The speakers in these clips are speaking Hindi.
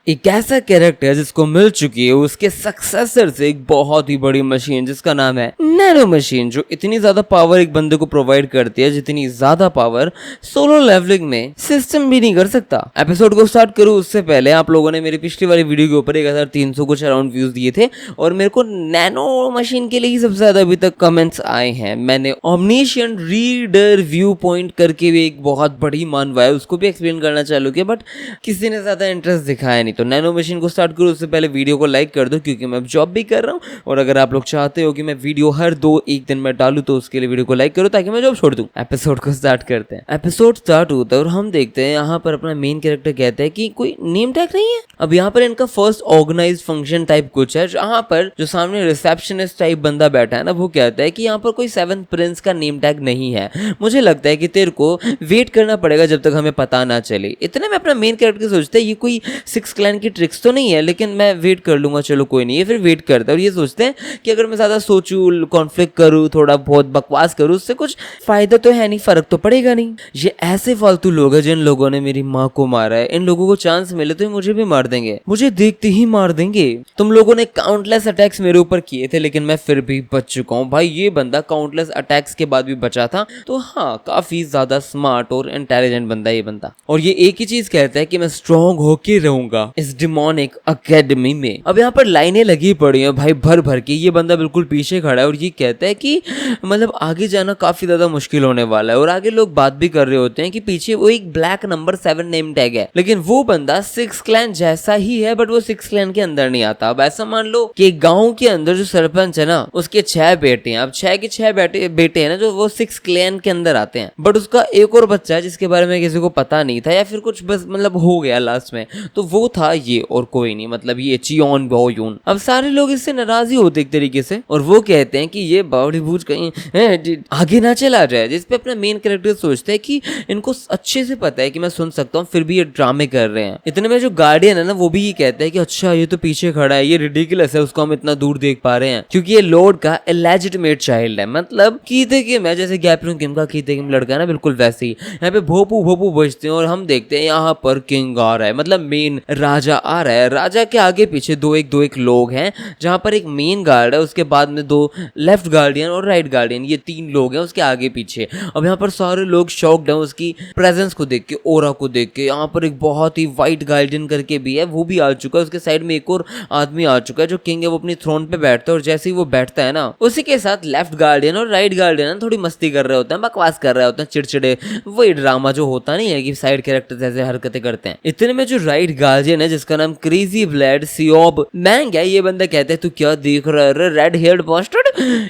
एक ऐसा कैरेक्टर जिसको मिल चुकी है उसके सक्सेसर से एक बहुत ही बड़ी मशीन जिसका नाम है नैनो मशीन, जो इतनी ज्यादा पावर एक बंदे को प्रोवाइड करती है जितनी ज्यादा पावर सोलो लेवलिंग में सिस्टम भी नहीं कर सकता। एपिसोड को स्टार्ट करूं उससे पहले आप लोगों ने मेरी पिछली वाली वीडियो के ऊपर 1300 कुछ अराउंड व्यूज दिए थे और मेरे को नैनो मशीन के लिए ही सबसे ज्यादा अभी तक कमेंट्स आए हैं। मैंने ओमनिशिएंट रीडर व्यू पॉइंट करके भी एक बहुत बड़ी मानवाया उसको भी एक्सप्लेन करना चालू किया, बट किसी ने ज्यादा इंटरेस्ट दिखाया नहीं। तो नैनो मशीन को स्टार्ट करूं उससे पहले वीडियो को लाइक कर दो क्योंकि मैं जॉब भी कर रहा हूं और अगर आप लोग चाहते हो कि मैं वीडियो हर 2-1 दिन में डालूं तो उसके लिए वीडियो को लाइक करो ताकि मैं जॉब छोड़ दूं। एपिसोड को स्टार्ट करते हैं। एपिसोड स्टार्ट होता है और हम देखते हैं यहाँ पर अपना मेन कैरेक्टर कहता है कि कोई नेम टैग नहीं है। अब यहाँ पर इनका फर्स्ट ऑर्गेनाइज्ड फंक्शन टाइप कुछ है जहाँ पर जो सामने रिसेप्शनिस्ट टाइप बंदा बैठा है ना वो कहता है कि यहाँ पर कोई 7th प्रिंस का नेम टैग नहीं है, मुझे लगता है कि तेरे को वेट करना पड़ेगा जब तक हमें पता ना चले। इतने में अपना मेन कैरेक्टर सोचता है ये कोई 6 क्लैन की ट्रिक्स तो नहीं है लेकिन मैं वेट कर लूंगा, चलो कोई नहीं है। फिर वेट करता है और ये सोचते हैं कि अगर मैं ज्यादा सोचूं, कॉन्फ्लिक्ट करूं, थोड़ा बहुत बकवास करूं, उससे कुछ फायदा तो है नहीं, फर्क तो पड़ेगा नहीं। ये ऐसे फालतू लोग हैं जिन लोगों ने मेरी माँ को मारा है, इन लोगों को चांस मिले तो मुझे भी मार देंगे, मुझे देखते ही मार देंगे। तुम लोगों ने काउंटलेस अटैक्स मेरे ऊपर किए थे लेकिन मैं फिर भी बच चुका हूँ। भाई ये बंदा काउंटलेस अटैक्स के बाद भी बचा था, तो हाँ काफी ज्यादा स्मार्ट और इंटेलिजेंट बंदा ये बंदा। और ये एक ही चीज कहता है कि मैं स्ट्रॉन्ग होके रहूंगा इस डिमोनिक अकेडमी में। अब यहाँ पर लाइनें लगी पड़ी हैं भाई भर भर के। ये बंदा बिल्कुल पीछे खड़ा है और ये कहता है कि मतलब आगे जाना काफी ज्यादा मुश्किल होने वाला है। और आगे लोग बात भी कर रहे होते हैं कि पीछे वो एक ब्लैक नंबर 7 नेम टैग है, लेकिन वो बंदा 6 क्लैन जैसा ही है बट वो 6 क्लैन के अंदर नहीं आता। अब ऐसा मान लो कि गांव के अंदर जो सरपंच है ना उसके 6 बेटे हैं। अब 6 के 6 बेटे हैं ना जो वो 6 क्लैन के अंदर आते हैं, बट उसका एक और बच्चा है जिसके बारे में किसी को पता नहीं था या फिर कुछ बस मतलब हो गया लास्ट में, तो वो था ये और कोई नहीं, मतलब ये चियोन बोयून। अब सारे लोग इससे नाराज ही होते एक तरीके से और वो कहते हैं कि ये बावड़ी बूझ कहीं आगे ना चला जाए, जिसपे अपना मेन कैरेक्टर सोचते हैं कि इनको अच्छे से पता है कि मैं सुन सकता हूँ फिर भी ये ड्रामे कर रहे हैं। इतने में जो गार्डियन है ना वो भी ये कहता है कि अच्छा ये तो पीछे खड़ा है, ये रिडिकुलस है, उसको हम इतना दूर देख पा रहे हैं क्योंकि ये लॉर्ड का इलेजिटिमेट चाइल्ड है। मतलब कीते किम है, जैसे गैपरूम किम का कीते किम लड़का है ना बिल्कुल वैसे ही। यहाँ पे भोपू भोपू बजते हैं और हम देखते हैं यहाँ पर किंग आ रहा है, मतलब मेन राजा आ रहा है। राजा के आगे पीछे दो एक लोग हैं जहां पर एक मेन गार्ड है, उसके बाद में 2 लेफ्ट गार्डियन और राइट गार्डियन, ये 3 लोग हैं उसके आगे पीछे। अब यहाँ पर सारे लोग शॉक्ड हैं उसकी प्रेजेंस को देख के, ओरा को देख के। यहाँ पर एक बहुत ही वाइट गार्डियन करके भी है, वो भी आ चुका है। उसके साइड में एक और आदमी आ चुका है जो किंग है, वो अपनी थ्रोन पे बैठता है और जैसे ही वो बैठता है ना उसी के साथ लेफ्ट गार्डियन और राइट गार्डियन थोड़ी मस्ती कर रहे होते हैं, बकवास कर रहे होते हैं, चिड़चिड़े, वही ड्रामा जो होता नहीं है कि साइड कैरेक्टर्स ऐसे हरकतें करते हैं। इतने में जो राइट गार्डियन है जिसका नाम क्रेजी ब्लैड सियोब मैंग है, ये बंदा कहता है तू क्या देख रहा है रेड हेयर्ड बास्टर्ड।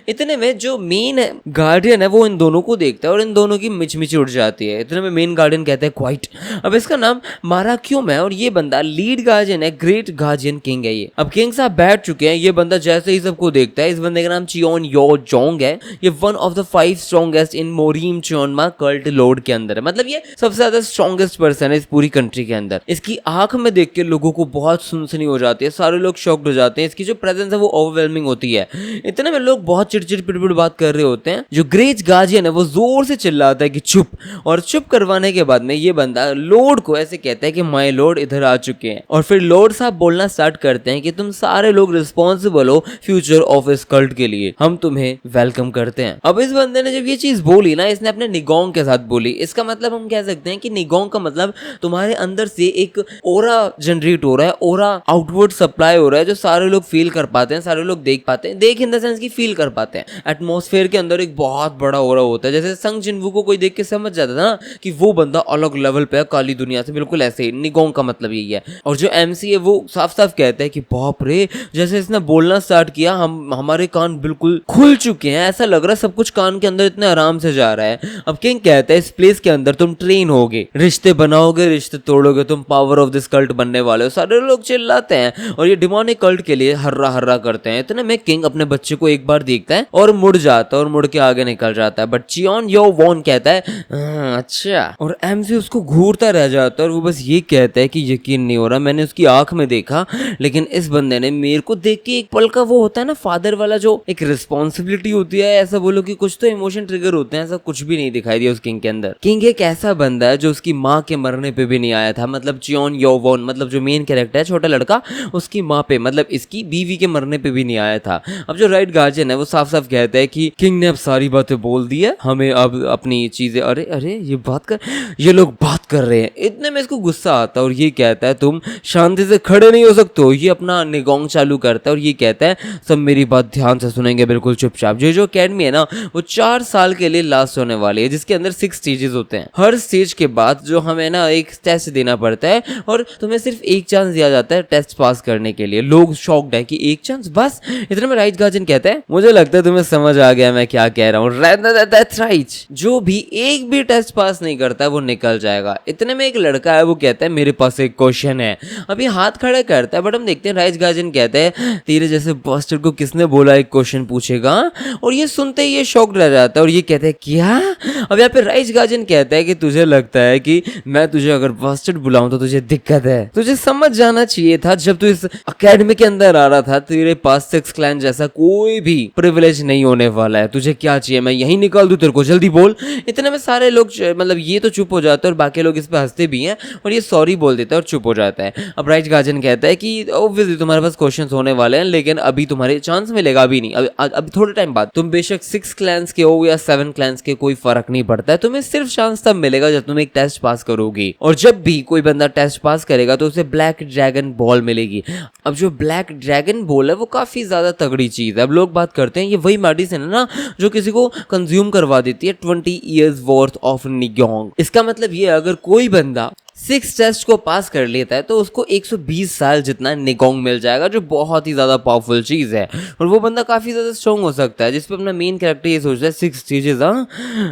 इतने में जो मेन गार्डियन है वो इन दोनों को देखता है और इन दोनों की मिचमिची उड़ जाती है। इतने में मेन गार्डियन कहता है क्वाइट, अब इसका नाम मारा क्यों है और ये बंदा लीड गार्डियन है, ग्रेट गार्डियन किंग है ये। अब किंग साहब बैठ चुके हैं, ये बंदा जैसे ही सबको देखता है, इस बंदे का नाम चियोन यो जोंग है, ये one of the 5 strongest in Murim Cheonma cult lord के अंदर है, मतलब ये सबसे ज्यादा स्ट्रॉन्गेस्ट पर्सन है इस पूरी कंट्री के अंदर। इसकी आंख में देख के लोगों को बहुत सुनसनी हो जाती है, सारे लोग शॉक्ड हो जाते हैं, इसकी जो प्रेजेंस है वो ओवरवेलमिंग होती है। इतने में लोग बहुत चिड़चिड़ पिड़पिड़ बात कर रहे होते हैं। जो ग्रेट गार्डियन है वो जोर से चिल्लाता है कि चुप, और चुप करवाने के बाद में ये बंदा लॉर्ड को ऐसे कहता है कि माय लॉर्ड इधर आ चुके हैं। और फिर लॉर्ड साहब बोलना स्टार्ट करते हैं कि तुम सारे लोग रिस्पॉन्सिबल हो फ्यूचर ऑफ इस कल्ट के लिए, हम तुम्हें वेलकम करते हैं। अब इस बंदे ने जब ये चीज बोली ना, इसने अपने निगोंग के साथ बोली। इसका मतलब हम कह सकते हैं कि निगोंग का मतलब तुम्हारे अंदर से एक ओरा जनरेट हो रहा है, ओरा आउटवर्ड सप्लाई हो रहा है जो सारे लोग फील कर पाते हैं, सारे लोग देख पाते हैं, देख इन द सेंस की फील कर पाते हैं। एटमॉस्फेयर के अंदर एक बहुत बड़ा ओरा होता है, जैसे संग जिनवू को कोई देख के समझ जाता था ना कि वो बंदा अलग लेवल पे है काली दुनिया से, बिल्कुल ऐसे ही निगोंग का मतलब यही है। और जो एमसी है वो साफ साफ कहता है कि बाप रे, जैसे इसने बोलना स्टार्ट किया हमारे कान बिल्कुल खुल चुके हैं, ऐसा लग रहा है सब कुछ कान के अंदर इतने आराम से जा रहा है। अब किंग कहता है इस प्लेस के अंदर तुम ट्रेन होगे, रिश्ते बनाओगे, रिश्ते तोड़ोगे, तुम पावर ऑफ दिस कल्ट बनने वाले हो। सारे लोग चिल्लाते हैं और ये डिमोनिक कल्ट के लिए हर्रा हर्रा करते हैं। इतने में किंग अपने बच्चे को एक बार देखता है और मुड़ जाता है और मुड़ के आगे निकल जाता है, बट चियोन यो वॉन कहता है अच्छा, और एमसी उसको घूरता रह जाता है और वो बस ये कहता है कि यकीन नहीं हो रहा, मैंने उसकी आंख में देखा लेकिन इस बंदे ने मेरे को देख के एक पल का वो होता है ना फादर वाला जो एक रिस्पॉन्सिबिलिटी होती है, ऐसा बोलो कि कुछ तो इमोशन ट्रिगर होते हैं, ऐसा कुछ भी नहीं दिखाई दिया उस किंग के अंदर। किंग एक ऐसा बंदा है जो उसकी माँ के मरने पे भी नहीं आया था, मतलब चियोन यो वॉन मतलब मतलब जो मेन कैरेक्टर है छोटा लड़का, उसकी माँ पे मतलब इसकी बीवी के मरने पे भी नहीं आया था। अब जो राइट गार्जियन है वो साफ साफ कहता है कि किंग ने अब सारी बातें बोल दी है, हमें अब अपनी चीजें, अरे अरे ये लोग बात कर रहे हैं। इतने में इसको गुस्सा आता है और ये कहता है तुम शांति से खड़े नहीं हो सकते हो। ये अपना निगोंग चालू करता है और ये कहता है सब मेरी बात ध्यान से सुनेंगे बिल्कुल चुपचाप। जो अकेडमी है ना वो 4 साल के लिए लास्ट होने वाली है, जिसके अंदर 6 स्टेजेस होते हैं। हर स्टेज के बाद जो हमें ना एक टेस्ट देना पड़ता है और तुम्हें सिर्फ एक चांस दिया जाता है टेस्ट पास करने के लिए। लोग शॉक्ड है कि एक चांस बस। इतने में राइट गार्जियन कहता है मुझे लगता है तुम्हें समझ आ गया मैं क्या कह रहा हूँ। That's right. जो भी एक भी टेस्ट पास नहीं करता है वो निकल जाएगा। इतने में एक लड़का है वो कहता है मेरे पास एक क्वेश्चन है। अभी हाथ खड़ा करता है बट हम देखते हैं राइट गार्जियन कहता है तेरे जैसे बॉस्टर को किसने बोला एक क्वेश्चन पूछेगा। और ये सुनते ही ये शॉक्ड रह जाता है और ये कहता है क्या। अब यहाँ पे राइट गार्जियन कहता है कि तुझे लगता है कि मैं तुझे अगर बॉस्टर बुलाऊं तो तुझे दिक्कत है। तुझे समझ जाना चाहिए था जब तू इस अकेडमी के अंदर आ रहा था तेरे पास 6 क्लैन जैसा कोई भी प्रिविलेज नहीं होने वाला है। तुझे क्या चाहिए मैं यही निकाल दूं तेरे को, जल्दी बोल। इतने में सारे लोग मतलब ये तो चुप हो जाते हैं और बाकी लोग इस पे हंसते भी हैं और ये सॉरी बोल देता है और चुप हो जाता है। अब राइट गार्जियन कहता है कि ऑब्वियसली तुम्हारे पास क्वेश्चंस होने वाले हैं लेकिन अभी तुम्हारे चांस मिलेगा, अभी नहीं, अभी थोड़े टाइम बाद। तुम बेशक 6 क्लैंस के हो या 7 क्लैंस के, कोई फर्क नहीं पड़ता है। तुम्हें सिर्फ चांस तब मिलेगा जब तुम एक टेस्ट पास करोगी और जब भी कोई बंदा टेस्ट पास करेगा तो उसे ब्लैक ड्रैगन बॉल मिलेगी। अब जो ब्लैक ड्रैगन बॉल है वो काफी ज्यादा तगड़ी चीज है। अब लोग बात करते हैं ये वही मेडिसिन है ना जो किसी को कंज्यूम करवा देती है 20 years worth ऑफ निगोंग। इसका मतलब ये अगर कोई बंदा 6 टेस्ट को पास कर लेता है तो उसको 120 साल जितना निगोंग मिल जाएगा, जो बहुत ही ज्यादा पावरफुल चीज है। और वो बंदा काफी ज्यादा स्ट्रॉन्ग हो सकता है, जिसपे अपना मेन कैरेक्टर ये सोचता है 6 स्टेजेस,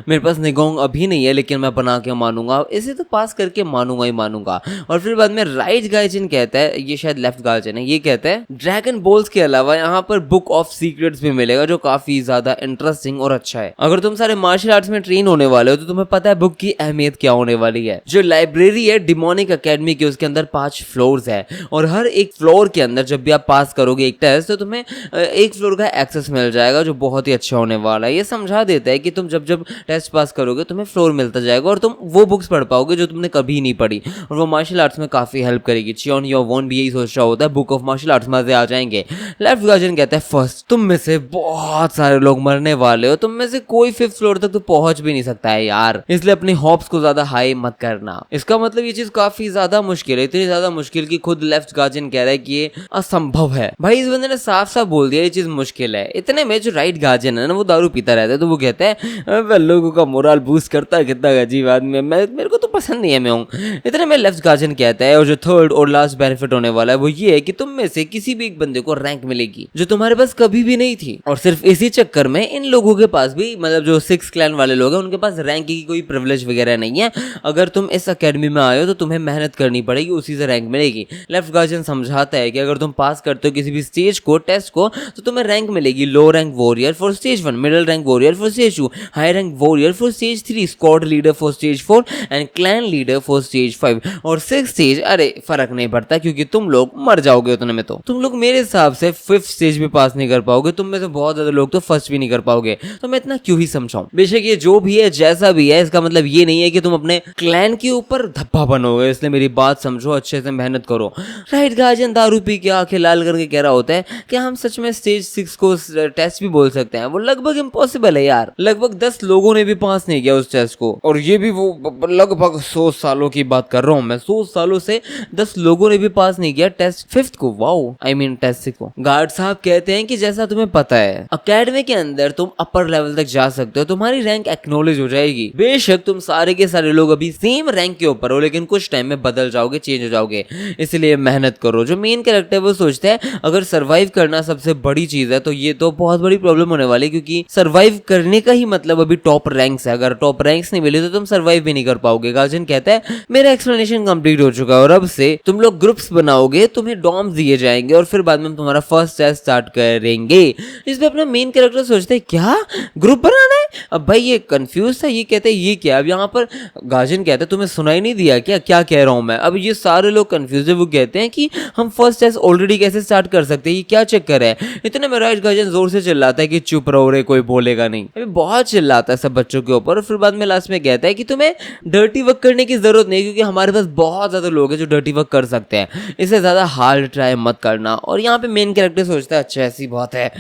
मेरे पास निगोंग अभी नहीं है लेकिन मैं बना के मानूंगा, इसे तो पास करके मानूंगा ही मानूंगा। और फिर बाद में राइट गार्जियन कहता है, ये शायद लेफ्ट गार्जियन है, ये कहता है ड्रैगन बॉल्स के अलावा यहाँ पर बुक ऑफ सीक्रेट्स भी मिलेगा जो काफी ज्यादा इंटरेस्टिंग और अच्छा है। अगर तुम सारे मार्शल आर्ट्स में ट्रेन होने वाले हो तो तुम्हें पता है बुक की अहमियत क्या होने वाली है। जो लाइब्रेरी है डिमोनिक एकेडमी की उसके अंदर 5 फ्लोर्स है और हर एक फ्लोर के अंदर जब भी आप पास करोगे एक टेस्ट तो तुम्हें एक फ्लोर का एक्सेस मिल जाएगा जो बहुत ही अच्छा होने वाला है। ये समझा देता है कि तुम जब जब टेस्ट पास करोगे तुम्हें फ्लोर मिलता जाएगा और तुम वो बुक्स पढ़ पाओगे जो तुमने कभी नहीं पढ़ी और वो मार्शल आर्ट्स में काफी हेल्प करेगी। चियोन यो वोन भी यही सोच रहा होता है बुक ऑफ मार्शल आर्ट्स मजे आ जाएंगे। लेफ्ट गार्जियन कहता है फर्स्ट तुम में से बहुत सारे लोग मरने वाले हो, तुम में से कोई 5th फ्लोर तक तो पहुंच भी नहीं सकता है यार, इसलिए अपने होप्स को ज्यादा हाई मत करना। इसका मतलब ये चीज काफी ज्यादा मुश्किल है, इतनी ज्यादा मुश्किल कि खुद लेफ्ट गार्जियन कह रहा है कि ये असंभव है। भाई इस बंदे ने साफ साफ बोल दिया ये चीज मुश्किल है। इतने में जो राइट गार्जियन है ना वो दारू पीता रहता है तो वो कहता है लोगों का मोरल बूस्ट करता है, कितना अजीब आदमी है, मेरे को तो पसंद नहीं है मैं हूँ। इतने में लेफ्ट गार्जियन कहता है और जो थर्ड और लास्ट बेनिफिट होने वाला है वो ये है कि तुम में से किसी भी एक बंदे को रैंक मिलेगी जो तुम्हारे पास कभी भी नहीं थी। और सिर्फ इसी चक्कर में इन लोगों के पास भी मतलब जो 6 क्लैन वाले लोग हैं उनके पास रैंक की कोई प्रिविलेज वगैरह नहीं है। अगर तुम इस अकेडमी में आए हो तो तुम्हें मेहनत करनी पड़ेगी, उसी से रैंक मिलेगी। लेफ्ट गार्जियन समझाता है कि अगर तुम पास करते हो किसी भी स्टेज को टेस्ट को तो तुम्हें रैंक मिलेगी लो rank warrior for stage 1, middle rank warrior for stage 2, high rank warrior for stage 3, squad leader for stage 4 and clan leader for stage 5 और 6 स्टेज। अरे फर्क नहीं पड़ता क्योंकि तुम लोग मर जाओगे उतने में, तो तुम लोग मेरे हिसाब से 5th स्टेज भी पास नहीं कर पाओगे, तुम में से बहुत ज्यादा लोग तो फर्स्ट भी नहीं कर पाओगे, तो मैं इतना क्यों ही समझाऊं। बेशक ये जो भी है जैसा भी है इसका मतलब ये नहीं है कि तुम अपने क्लैन के ऊपर धब्बा बनोगे, इसलिए मेरी बात समझो, अच्छे से मेहनत करो। राइट गार्जियन दारू पी के आंखें लाल करके कह रहा होता है कि हम सच में स्टेज 6 को टेस्ट भी बोल सकते हैं, वो लगभग इम्पॉसिबल है यार। लगभग 10 लोगों ने भी पास नहीं किया उस टेस्ट को और ये भी वो लगभग 100 सालों की बात कर रहा हूँ मैं, 100 सालों से 10 लोगों ने भी पास नहीं किया टेस्ट 5th को। वाओ, आई मीन टेस्ट 6 को। गार्ड साहब कहते हैं कि जैसा तुम्हें पता है अकेडमी के अंदर तुम अपर लेवल तक जा सकते हो, तुम्हारी रैंक एक्नॉलेज हो जाएगी। बेशक तुम सारे के सारे लोग अभी सेम रैंक के ऊपर हो लेकिन कुछ टाइम में बदल जाओगे, चेंज हो जाओगे, इसलिए मेहनत करो। जो मेन कैरेक्टर वो सोचता है अगर सर्वाइव करना सबसे बड़ी चीज है तो ये तो बहुत बड़ी प्रॉब्लम होने वाली है क्योंकि सर्वाइव करने का ही मतलब अभी टॉप रैंक्स है, अगर टॉप रैंक्स नहीं मिले तो तुम सर्वाइव भी नहीं कर पाओगे। गार्जियन कहता है मेरा एक्सप्लेनेशन कंप्लीट हो चुका है और अब से तुम लोग ग्रुप्स बनाओगे, तुम्हें डॉम्स दिए जाएंगे और फिर बाद में हम तुम्हारा फर्स्ट टेस्ट स्टार्ट करेंगे। इसमें अपना मेन कैरेक्टर सोचते है क्या ग्रुप बनाना है, अब भाई ये कंफ्यूज था, ये कहते हैं ये क्या। अब यहाँ पर गार्जियन कहता है तुम्हें सुनाई नहीं दिया क्या, क्या कह रहा हूँ मैं। अब ये सारे लोग कंफ्यूज है, वो कहते हैं कि हम फर्स्ट टेस्ट ऑलरेडी कैसे स्टार्ट कर सकते हैं, ये क्या चक्कर है। इतने में राइट गार्जियन जोर से चिल्लाता है कि चुप रहो रे, कोई बोलेगा नहीं। अभी बहुत चिल्लाता है सब बच्चों के ऊपर, और फिर बाद में लास्ट में कहता है कि तुम्हें डर्टी वर्क करने की जरूरत नहीं, क्योंकि हमारे पास बहुत ज्यादा लोग हैं जो डर्टी वर्क कर सकते हैं, इससे ज्यादा हार्ड ट्राई मत करना। और यहाँ पे मेन कैरेक्टर सोचता है अच्छा ऐसी बात है,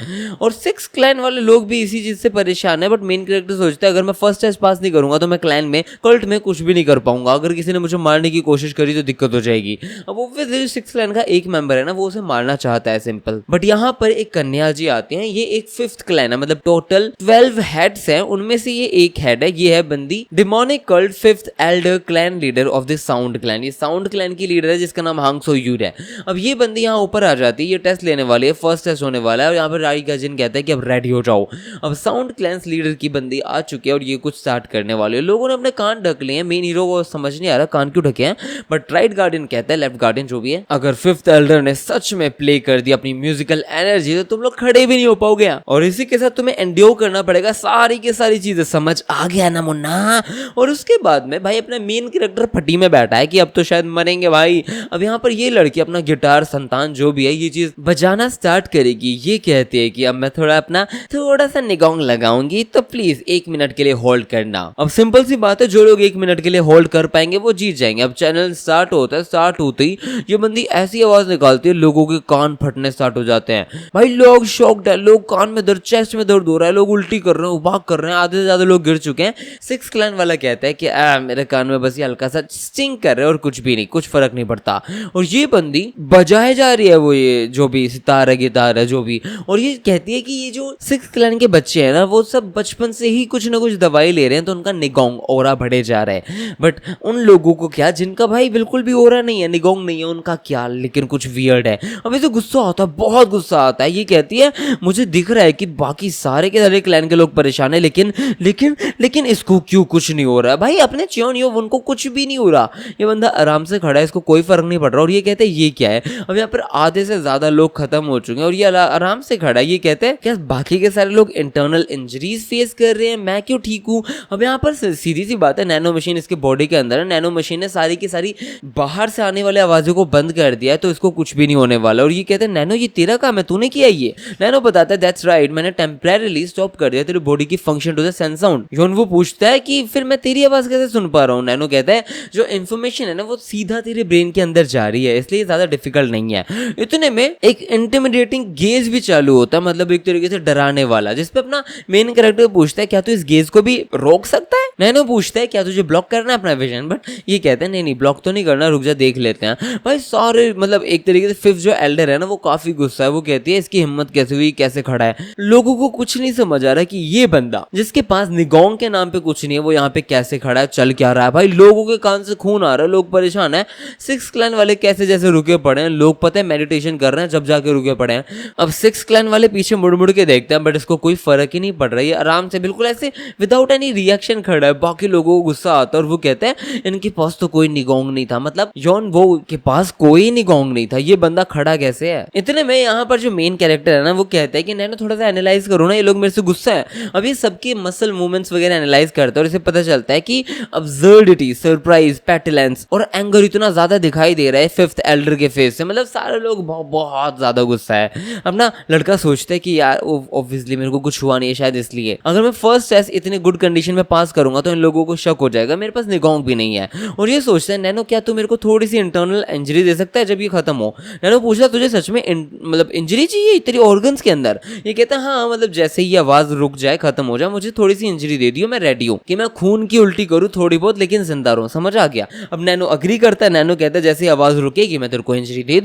और 6 क्लैन वाले लोग भी इसी चीज से परेशान है। बट मेन कैरेक्टर सोचता है अगर मैं फर्स्ट टेस्ट पास नहीं करूंगा तो मैं क्लैन में कल्ट में कुछ भी नहीं कर पाऊंगा, अगर किसी ने मुझे मारने की कोशिश करी तो दिक्कत हो जाएगी। अब ऑब्वियसली 6 क्लैन का एक मेंबर है ना, वो उसे मारना चाहता है, सिंपल। बट यहाँ पर एक कन्या जी आती हैं, ये एक 5th क्लैन है, मतलब टोटल 12 हेड्स हैं, उनमें से ये एक हेड है, ये है बंदी demonic cult 5th Elder clan leader of the sound clan. ये साउंड क्लैन की लीडर है जिसका नाम हांग सो यूर है। अब ये बंदी यहाँ ऊपर आ जाती है, ये टेस्ट लेने वाली है, फर्स्ट टेस्ट होने वाला है, और यहाँ पर राई गार्जियन कहता है कि अब रेडी हो जाओ। अब साउंड क्लैंस लीडर की बंदी आ चुकी है और ये कुछ स्टार्ट करने वाले हैं। लोगों ने अपने कान ढक लिए हैं, मेन हीरो को समझ नहीं आ रहा कान क्यों ढके हैं, बट राइट गार्डियन कहता है, लेफ्ट गार्डियन जो भी है, अगर 5th एल्डर ने सच में प्ले कर दी अपनी म्यूजिकल एनर्जी तो तुम लोग खड़े भी नहीं हो पाओगे, और इसी के साथ तुम्हें एंड्योर करना पड़ेगा सारी की सारी चीजें। समझ आ गया ना मुन्ना। और उसके बाद में भाई अपना मेन कैरेक्टर फटी में बैठा है कि अब तो शायद मरेंगे भाई। अब यहाँ पर ये लड़की अपना गिटार संतान जो भी है ये चीज बजाना स्टार्ट करेगी। ये कहती है कि अब मैं थोड़ा सा निगोंग लगाऊंगी, तो प्लीज 1 मिनट के लिए होल्ड करना। अब सिंपल सी बात है, जो लोग 1 मिनट के लिए होल्ड कर पाएंगे वो जीत जाएंगे। अब चैनल स्टार्ट होता है, स्टार्ट होते ही ये बंदी ऐसी आवाज निकालती है लोगों के कान फटने स्टार्ट हो जाते हैं। भाई लोग शॉक्ड है, लोग कान में दर्द, चेस्ट में दर्द हो रहा है, लोग उल्टी कर रहे हैं, उबाक कर रहे हैं, आधे से ज्यादा लोग गिर चुके हैं। 6 क्लैन वाला कहता है कि मेरे कान में बस ये हल्का सा स्टिंग कर रहे हैं और कुछ भी नहीं, कुछ फर्क नहीं पड़ता। और ये बंदी बजाए जा रही है वो ये जो भी सितार है, गिटार है जो भी, और ये कहती है कि ये जो 6 क्लैन के बच्चे हैं ना वो सब बचपन से ही कुछ ना कुछ दवाई ले रहे हैं, तो उनका निगोंग ओरा बढ़े जा रहा है। बट उन लोगों को क्या जिनका भाई बिल्कुल भी ओरा नहीं है, निगोंग नहीं है, उनका क्या, लेकिन कुछ वियर्ड है। अब इसे गुस्सा आता है, बहुत गुस्सा आता है। ये कहती है मुझे दिख रहा है कि बाकी सारे के सारे क्लैन के लोग परेशान है, लेकिन लेकिन लेकिन इसको क्यों कुछ नहीं हो रहा है। भाई अपने च्यों उनको कुछ भी नहीं हो रहा, ये बंदा आराम से खड़ा है, इसको कोई फर्क नहीं पड़ रहा। और ये कहते हैं ये क्या है। अब यहाँ पर आधे से ज्यादा लोग खत्म हो चुके हैं और ये आराम से खड़ा है। ये कहते हैं क्या बाकी के सारे लोग इंटरनल इंजरीज फेस कर रहे हैं, मैं क्यों ठीक हूँ। अब यहाँ पर सीधी सी बात है, नैनो मशीन इसके बॉडी के अंदर है, नैनो मशीन ने सारी की सारी बाहर से आने वाले आवाजों को बंद कर दिया है, तो इसको कुछ भी नहीं होने वाला। और ये कहते हैं नैनो ये तेरा काम है, तूने किया ये। नैनो बताता है दैट्स राइट, मैंने टेम्परेरीली स्टॉप कर दिया तेरी बॉडी की function to the sense sound. योन वो पूछता है कि फिर मैं तेरी आवाज कैसे सुन पा रहा हूँ। नैनो कहता है जो इन्फॉर्मेशन है ना वो सीधा तेरे ब्रेन के अंदर जा रही है, इसलिए ज्यादा डिफिकल्ट नहीं है। इतने में एक इंटिमिडेटिंग गेज भी चालू होता है, मतलब एक तरीके से डराने वाला, जिसपे अपना मेन कैरेक्टर पूछता है क्या तू इस गेज को भी रोक सकता है। नैनो पूछता है क्या तुझे ब्लॉक करना है अपना विजन, बट ये कहते हैं नहीं ब्लॉक तो नहीं करना, रुक जा देख लेते हैं। भाई सारे मतलब एक तरीके से 5th जो एल्डर है ना वो काफी गुस्सा है। वो कहती है इसकी हिम्मत कैसे हुई, कैसे खड़ा है। लोगों को कुछ नहीं समझ आ रहा कि ये बंदा जिसके पास निगोंग के नाम पे कुछ नहीं है वो यहाँ पे कैसे खड़ा है, चल क्या रहा है। भाई लोगों के कान से खून आ रहा है, लोग परेशान है। 6 क्लैन वाले कैसे जैसे रुके पड़े हैं, लोग पता है मेडिटेशन कर रहे हैं जब जाके रुके पड़े हैं। अब 6 क्लैन वाले पीछे मुड़ मुड़ के देखते हैं, बट इसको कोई फर्क ही नहीं पड़ रहा है, आराम से बिल्कुल ऐसे विदाउट एनी रिएक्शन खड़ा है। बाकी लोगों को गुस्सा आता है और वो कहते हैं इनके पास तो कोई निगोंग नहीं था, मतलब जॉन वो के पास कोई निगोंग नहीं था, ये बंदा खड़ा कैसे है। इतने में यहाँ पर जो मेन कैरेक्टर है ना वो कहता है कि नैनो थोड़ा सा एनालाइज करो ना, ये लोग मेरे से गुस्सा है। अब ये सबके मसल मूवमेंट्स वगैरह एनालाइज करता है और इसे पता चलता है कि अब्सर्डिटी, सरप्राइज, पेटलेंस और एंगर इतना ज्यादा दिखाई दे रहा है 5th एल्डर के फेस से, मतलब सारे लोग बहुत ज्यादा गुस्सा है। अपना लड़का सोचता है कि यार ऑब्वियसली मेरे को कुछ हुआ नहीं है, शायद इसलिए अगर मैं फर्स्ट टेस्ट इतने गुड कंडीशन में पास करूंगा तो इन लोगों को शक हो जाएगा, मेरे पास निगोंग भी नहीं है। और ये सोचता है नैनो क्या तू मेरे को थोड़ी सी इंटरनल इंजरी दे सकता है जब ये खत्म हो। नैनो पूछता तुझे सच में मतलब इंजरी चाहिए तेरी ऑर्गन्स के अंदर। ये कहता है हाँ, मतलब जैसे ही आवाज रुक जाए, खत्म हो जाए, मुझे थोड़ी सी इंजरी दे दियो, मैं रेडी हूँ कि मैं खून की उल्टी करूँ थोड़ी बहुत, लेकिन जिंदा रहूं। समझ आ गया। अब नैनो अग्री करता है। नैनो कहता है जैसे आवाज रुकेगी मैं तेरे को इंजरी दे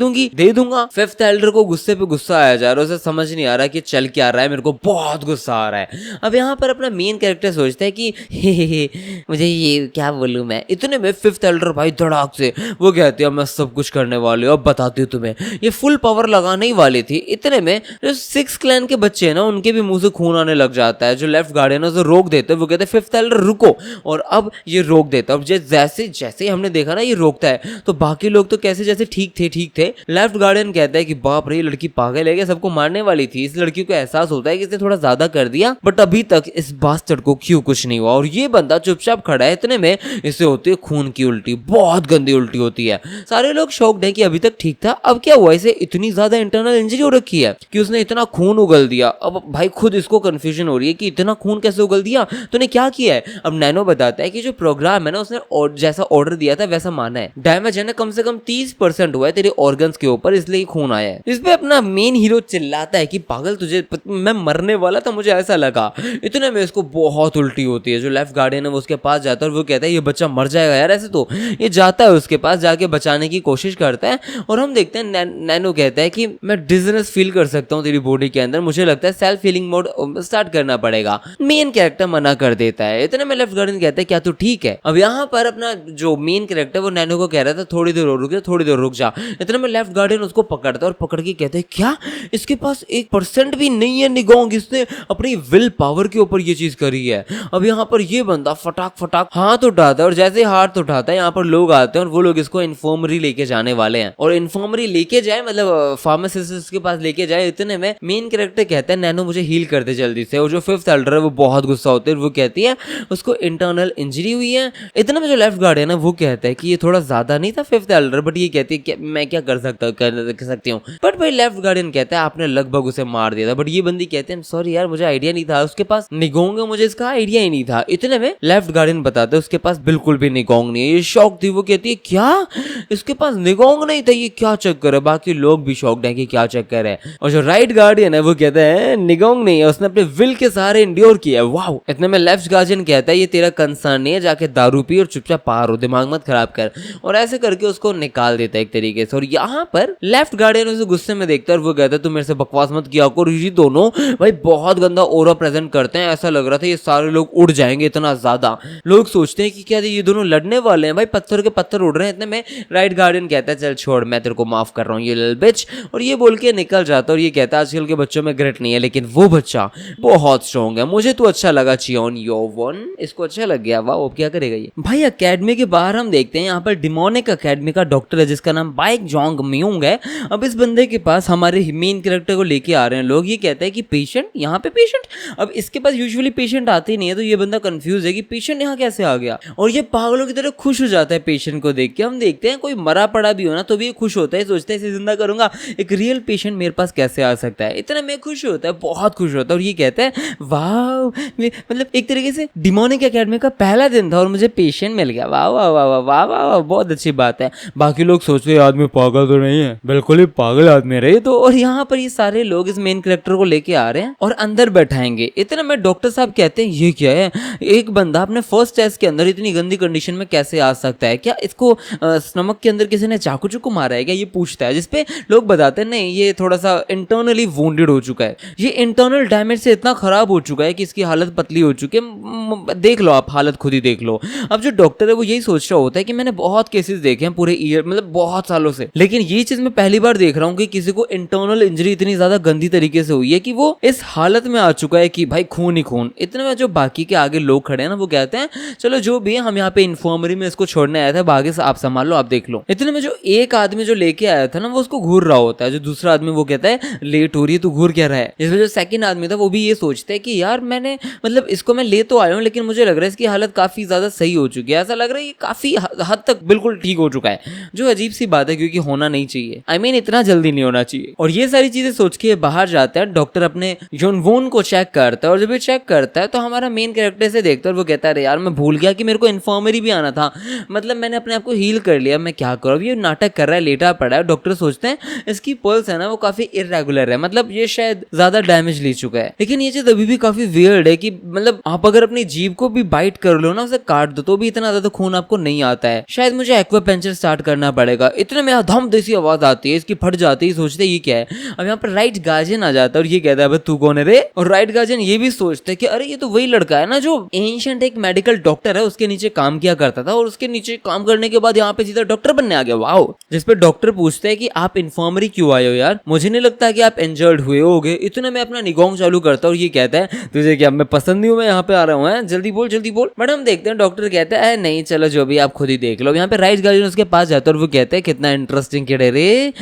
दूंगा। 5th एल्डर को गुस्से पे गुस्सा आया जा रहा है, उसे समझ नहीं आ रहा कि चल क्या रहा है, मेरे को बहुत गुस्सा आ रहा है। अब यहाँ पर अपना मेन कैरेक्टर सोचता है कि हे मुझे ये क्या बोलूं मैं। इतने में 5th एल्डर भाई धड़ाक से वो कहती है मैं सब कुछ करने वाली हूँ, अब बताती हूँ तुम्हें। ये फुल पावर लगाने ही वाली थी। इतने में जो 6 क्लैन के बच्चे हैं ना उनके भी मुंह से खून आने लग जाता है। जो लेफ्ट गार्डियन है उसे रोक देते हैं, वो कहते हैं 5th एल्डर रुको, और अब ये रोक देता है। अब जैसे जैसे हमने देखा ना ये रोकता है तो बाकी लोग तो कैसे जैसे ठीक थे। लेफ्ट गार्डियन कहता है कि बाप रे ये लड़की पागल है क्या, सबको मारने वाली थी। इस लड़की को एहसास होता है कि इसने थोड़ा ज्यादा कर दिया, बट अभी तक इस बास्टर्ड को क्यों कुछ नहीं हुआ और ये बंदा चुपचाप खड़ा है। इतने में इसे होती है खून की उल्टी, बहुत गंदी उल्टी होती है। सारे लोग शॉक्ड हैं कि अभी तक ठीक था, अब क्या हुआ, इसे इतनी ज्यादा इंटरनल इंजरी हो रखी है कि उसने इतना खून उगल दिया। अब भाई खुद इसको कंफ्यूजन हो रही है कि इतना खून कैसे उगल दिया, तूने क्या किया है। अब नैनो बताता है कि जो प्रोग्राम है ना, उसने जैसा ऑर्डर दिया था वैसा माना है। डैमेज है ना कम से कम 30% हुआ है तेरे ऑर्गन्स के ऊपर, इसलिए खून आया है। इस पे अपना मेन हीरो चिल्लाता है कि पागल तुझे मैं मरने वाला था, मुझे ऐसा लगा। इतने में इसको बहुत उल्टी होती है। जो लेफ्ट गार्डियन है वो उसके पास जाता है और वो कहता है ये बच्चा मर जाएगा यार ऐसे तो। ये जाता है उसके पास, जाके बचाने की कोशिश करता है और हम देखते हैं नैनो कहता है कि मैं डिजनेस फील कर सकता हूँ तेरी बॉडी के अंदर, मुझे लगता है सेल्फ हीलिंग मोड स्टार्ट करना पड़ेगा। मेन कैरेक्टर मना कर देता है। इतने में लेफ्ट गार्डियन कहता है क्या तू ठीक है। अब यहाँ पर अपना जो मेन कैरेक्टर वो नैनो को कह रहा था थोड़ी देर रुक जा, थोड़ी देर रुक जा। इतने में लेफ्ट गार्डियन उसको पकड़ता है और पकड़ के कहते हैं क्या इसके पास 1% भी नहीं है निगोंग, इसने अपनी विल पावर के ऊपर ये चीज करी है। अब यहाँ पर ये बंदा फटाक फटाक हाथ उठाता है और जैसे हाथ उठाता है यहाँ पर लोग आते हैं और वो लोग इसको इन्फॉर्मरी लेके जाने वाले हैं। और इन्फॉर्मरी लेके जाए मतलब फार्मासिस्ट के पास लेके जाए। इतने में मेन कैरेक्टर कहता है नैनो मुझे हील कर दे जल्दी से। और जो फिफ्थ एल्डर है वो बहुत गुस्सा होते है, वो कहती है उसको इंटरनल इंजरी हुई है। इतने में जो लेफ्ट गार्डियन है वो कहता है कि ये थोड़ा ज्यादा नहीं था फिफ्थ एल्डर, बट ये कहती है मैं क्या कर सकती हूँ। बट भाई लेफ्ट गार्डियन कहता है आपने लगभग उसे मार दिया था। बट ये बंदी कहते हैं सॉरी यार मुझे आइडिया नहीं था, उसके पास निगोंग है, मुझे इसका आइडिया ही नहीं था। इतने में लेफ्ट गार्डियन बताते उसके पास बिल्कुल भी निगोंग नहीं है। ये शॉक थी, वो कहती है क्या इसके पास निगोंग नहीं था, ये क्या चक्कर है। बाकी लोग भी शॉक्ड हैं कि क्या चक्कर है। और जो राइट गार्डियन है वो कहता है निगोंग नहीं है, उसने अपने विल के सहारे इंड्योर किया। वाह। इतने में लेफ्ट गार्डियन कहता है ये तेरा कंसर्न नहीं है, जाके दारू पी और चुपचाप पार हो, दिमाग मत खराब कर। और ऐसे करके उसको निकाल देता है एक तरीके से। और यहाँ पर लेफ्ट गार्डियन उसे गुस्से में देखता है और वो कहता है तू मेरे से बकवास मत किया करो। ये दोनों भाई बहुत गंदा ऑरा प्रेजेंट करते हैं, ऐसा लग रहा था ये सारे लोग उड़ जाएंगे, इतना ज्यादा लोग सोचते हैं कि क्या ये दोनों लड़ने वाले हैं। भाई पत्थर के पत्थर उड़ रहे हैं। इतने में राइट गार्डियन कहता है चल छोड़ मैं तेरे को माफ कर रहा हूँ ये लिटिल बिच। और ये बोल के निकल जाता है। और ये कहता है आजकल के बच्चों में ग्रेट नहीं है लेकिन वो बच्चा बहुत स्ट्रॉन्ग है, मुझे तो अच्छा लगा चियोन योवन, इसको अच्छा लग गया। वाह अब क्या करेगा ये। भाई अकेडमी के बाहर हम देखते हैं यहाँ पर डिमोनिक अकेडमी का डॉक्टर है जिसका नाम बाइक जोंग म्यूंग है। अब इस बंदे के पास हमारे मेन कैरेक्टर को लेके आ रहे हैं लोग। ये कहता है कि पेशेंट यहाँ पे पेशेंट, अब इसके पास यूजुअली पेशेंट आते ही नहीं है, तो ये बंदा कंफ्यूज है कि पेशेंट यहाँ कैसे आ गया। और ये पागलों की तरह खुश हो जाता है पेशेंट को देख के। हम देखते हैं कोई मरा पड़ा भी हो ना तो भी ये खुश होता है, सोचता है इसे जिंदा करूंगा, एक रियल पेशेंट मेरे पास कैसे आ सकता है। इतना मैं खुश होता है, बहुत खुश होता है। और ये कहता है वाह, मतलब एक तरीके से डिमोनिक एकेडमी का पहला दिन था और मुझे पेशेंट मिल गया। वाह वाह वाह वाह वाह वाह, बहुत अच्छी बात है। बाकी लोग सोच रहे आदमी पागल तो नहीं है, बिल्कुल ही पागल आदमी रहे तो। और यहाँ पर ये सारे लोग इस मेन कैरेक्टर को लेके आ रहे हैं और अंदर बैठाएंगे। इतना में डॉक्टर साहब कहते हैं ये क्या है, एक बंदा अपने फर्स्ट टेस्ट के अंदर इतनी गंदी कंडीशन में कैसे आ सकता है, क्या इसको स्टमक के अंदर किसी ने चाकू चुकू मारा है क्या, ये पूछता है। जिसपे लोग बताते हैं नहीं ये थोड़ा सा इंटरनली वुंडेड हो चुका है, ये इंटरनल डैमेज से इतना खराब हो चुका है कि इसकी हालत पतली हो चुकी है। देख लो आप, हालत खुद ही देख लो। अब जो डॉक्टर है वो यही सोच रहा होता है कि मैंने बहुत केसेस देखे हैं पूरे ईयर, मतलब बहुत सालों से, लेकिन ये चीज मैं पहली बार देख रहा हूँ कि किसी को इंटरनल इंजरी इतनी ज्यादा गंदी तरीके से हुई है कि वो इस हालत में आ चुका है कि भाई खून ही खून। इतने में जो बाकी के आगे लोग खड़े हैं ना वो कहते हैं चलो जो भी है हम यहाँ पे इन्फॉर्मरी में इसको छोड़ने आया था, आगे से आप संभाल लो, आप देख लो। इतने में जो एक आदमी जो लेके आया था ना वो उसको घूर रहा होता है। जो दूसरा आदमी वो कहता है लेट हो रही है तू घूर क्या रहा है। इसमें जो सेकंड आदमी था वो भी ये सोचता है कि यार मैंने मतलब इसको मैं ले तो आया हूँ लेकिन मुझे लग रहा है इसकी हालत काफी ज्यादा सही हो चुकी है, ऐसा लग रहा है ये काफी हद तक बिल्कुल ठीक हो चुका है, जो अजीब सी बात है क्योंकि होना नहीं चाहिए, I mean, इतना जल्दी नहीं होना चाहिए। और ये सारी चीजें सोच के बाहर जाता है। डॉक्टर अपने योनवोन को चेक करता है और जब ये चेक करता है तो हमारा मेन कैरेक्टर से देखता है और वो कहता है यार मैं भूल गया कि मेरे को इन्फॉर्मरी भी आना था, मतलब मैंने अपने आप को हील कर लिया, मैं क्या करूँ। ये नाटक कर रहा है, लेटा पड़ा है। डॉक्टर सोचते हैं इसकी पल्स है ना वो काफी इरेगुलर है, मतलब ये शायद ज्यादा डैमेज ले चुका है। लेकिन ये चीज अभी भी काफी वियर्ड है कि मतलब आप अगर अपनी जीभ को भी बाइट कर लो ना, उसे काट दो तो भी इतना ज्यादा खून आपको नहीं आता है, शायद मुझे एक्वापंचर स्टार्ट करना पड़ेगा। इतने में धम देसी आवाज आती है, इसकी फट जाती है, सोचते ये क्या है। अब यहाँ पर राइट गार्जियन आ जाता है और ये कहता है तू कौन है रे। और राइट गार्जियन ये भी सोचते है कि अरे ये तो वही लड़का है ना जो एंशिएंट एक मेडिकल डॉक्टर है, उसके नीचे काम किया करता था और उसके नीचे काम करने के बाद यहाँ पे सीधा डॉक्टर बनने आ गया। वाओ। जिसपे डॉक्टर पूछते हैं कि आप इन्फॉर्मरी क्यों आए हो यार, मुझे नहीं लगता कि आप इंजर्ड हुए होगे। इतने में अपना निगोंग चालू करता है और ये कहता है तुझे क्या मैं पसंद नहीं हूँ, मैं यहाँ पे आ रहा हूँ, जल्दी बोल जल्दी बोल। बट हम देखते हैं डॉक्टर कहता है नहीं चलो जो भी आप खुद ही देख लो। यहाँ पे राइट गार्जियन उसके पास जाता है और वो कहते हैं कितना इंटरेस्टिंग किड है रे।